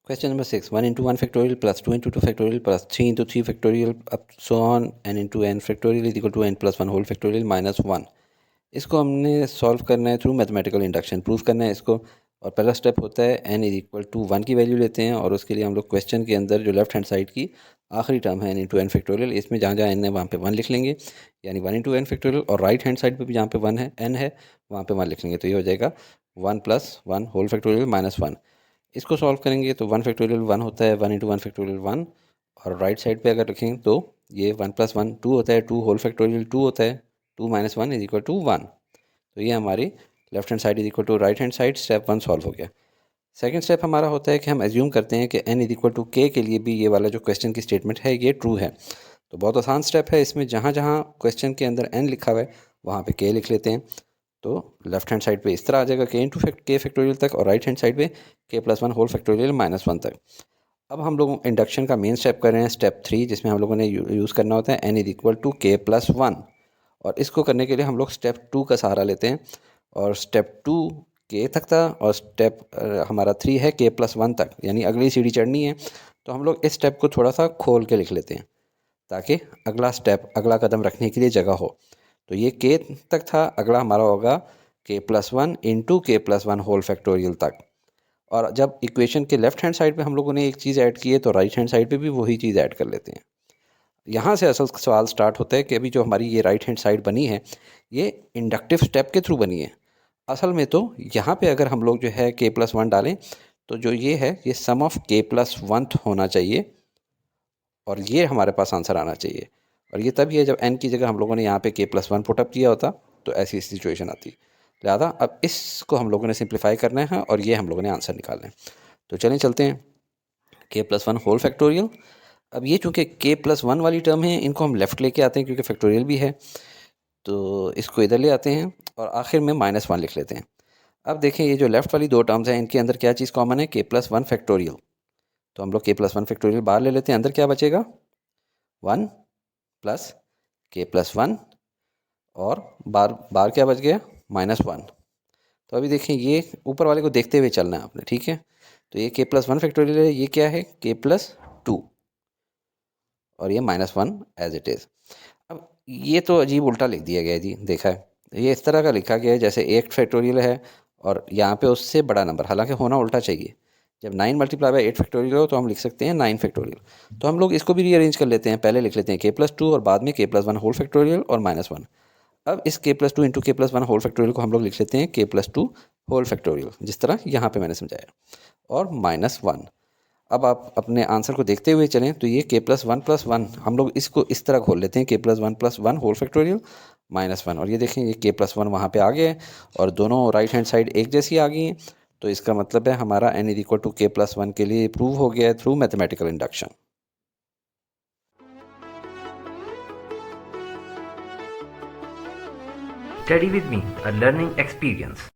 Question number 6. 1 into 1 factorial plus 2 into 2 factorial plus 3 into 3 factorial up so on n into n factorial is equal to n plus 1 whole factorial minus 1. इसको हमने solve करना है through mathematical induction, proof करना है इसको। और पहला step होता है n इज इक्वल टू 1 की वैल्यू लेते हैं और उसके लिए हम लोग क्वेश्चन के अंदर जो लेफ्ट हैंड साइड की आखिरी टर्म है n इंटू एन फैक्टोरियल, इसमें जहाँ जहाँ n है वहाँ पे 1 लिख लेंगे, यानी 1 इंटू एन फैक्टोरियल। और राइट हैंड साइड पे भी जहाँ पे 1 है n है वहाँ पे 1 लिख लेंगे, तो ये हो जाएगा 1 प्लस 1 होल फैक्टोरियल माइनस 1। इसको सॉल्व करेंगे तो 1 फैक्टोरियल 1 होता है, 1 इंटू 1 फैक्टोरियल 1। और राइट साइड पे अगर रखें तो ये 1 प्लस 1 2 होता है, 2 होल फैक्टोरियल 2 होता है, 2 माइनस 1 इज इक्वल टू 1। तो ये हमारी left hand side is equal to right hand side, step 1 solve हो गया। सेकंड स्टेप हमारा होता है कि हम एज्यूम करते हैं कि n इज इक्वल टू के के लिए भी ये वाला जो क्वेश्चन की स्टेटमेंट है ये ट्रू है। तो बहुत आसान स्टेप है, इसमें जहाँ जहाँ क्वेश्चन के अंदर n लिखा हुआ है वहाँ पे k लिख लेते हैं। तो लेफ्ट हैंड साइड पे इस तरह आ जाएगा k इंटू के फैक्टोरियल तक, और राइट हैंड साइड पे k plus 1 whole factorial minus 1 तक। अब हम लोग इंडक्शन का मेन स्टेप कर रहे हैं, स्टेप 3, जिसमें हम लोगों ने यूज़ करना होता है n इज इक्वल टू के प्लस 1। और इसको करने के लिए हम लोग स्टेप 2 का सहारा लेते हैं, और स्टेप 2 के तक था और स्टेप हमारा 3 है के प्लस 1 तक, यानी अगली सीढ़ी चढ़नी है। तो हम लोग इस स्टेप को थोड़ा सा खोल के लिख लेते हैं ताकि अगला स्टेप, अगला कदम रखने के लिए जगह हो। तो ये के तक था, अगला हमारा होगा के प्लस 1 इंटू के प्लस 1 होल फैक्टोरियल तक। और जब इक्वेशन के लेफ्ट हैंड साइड पे हम लोगों ने एक चीज़ ऐड की है तो राइट हैंड साइड पे भी वही चीज़ ऐड कर लेते हैं। यहाँ से असल सवाल स्टार्ट होता है कि अभी जो हमारी ये राइट हैंड साइड बनी है ये इंडक्टिव स्टेप के थ्रू बनी है। असल में तो यहाँ पे अगर हम लोग जो है के प्लस 1 डालें तो जो ये है ये सम ऑफ के प्लस 1 होना चाहिए, और ये हमारे पास आंसर आना चाहिए। और ये तभी है जब n की जगह हम लोगों ने यहाँ पे के प्लस 1 पुटअप किया होता तो ऐसी सिचुएशन आती। लिहाजा अब इसको हम लोगों ने सिंप्लीफाई करना है और ये हम लोगों ने आंसर निकालना है। तो चलें चलते हैं के प्लस 1 होल फैक्टोरियल। अब ये चूँकि के प्लस 1 वाली टर्म है इनको हम लेफ़्ट लेके आते हैं क्योंकि फैक्टोरियल भी है, तो इसको इधर ले आते हैं और आखिर में माइनस 1 लिख लेते हैं। अब देखें ये जो लेफ़्ट वाली दो टर्म्स हैं इनके अंदर क्या चीज़ कॉमन है, के प्लस 1 फैक्टोरियल। तो हम लोग के प्लस 1 फैक्टोरियल बाहर ले लेते हैं, अंदर क्या बचेगा 1 प्लस के प्लस 1, और बार बार क्या बच गया माइनस 1। तो अभी देखें ये ऊपर वाले को देखते हुए चलना है आपने, ठीक है। तो ये के प्लस 1 फैक्टोरियल है, ये क्या है के प्लस 2, और ये माइनस 1 एज इट इज़। अब ये तो अजीब उल्टा लिख दिया गया है जी, देखा है ये इस तरह का लिखा गया है जैसे 8 फैक्टोरियल है और यहाँ पे उससे बड़ा नंबर, हालांकि होना उल्टा चाहिए। जब 9 मल्टीप्लाई बाई 8 फैक्टोरियल हो तो हम लिख सकते हैं 9 फैक्टोरियल। तो हम लोग इसको भी रीअरेंज कर लेते हैं, पहले लिख लेते हैं के प्लस 2 और बाद में के प्लस 1 होल फैक्टोरियल और माइनस 1। अब इस के प्लस 2 इंटू के प्लस 1 होल फैक्टोरियल को हम लोग लिख लेते हैं के प्लस 2 होल फैक्टोरियल, जिस तरह यहाँ पे मैंने समझाया, और माइनस 1। अब आप अपने आंसर को देखते हुए चलें तो ये के प्लस 1 हम लोग इसको इस तरह खोल लेते हैं के प्लस 1 होल फैक्टोरियल माइनस 1। और ये देखें ये के प्लस 1 वहाँ पे आ गया है और दोनों राइट हैंड साइड एक जैसी आ गई हैं। तो इसका मतलब है हमारा n इज इक्वल टू के प्लस 1 के लिए प्रूव हो गया है through mathematical induction. Study with me, a learning experience.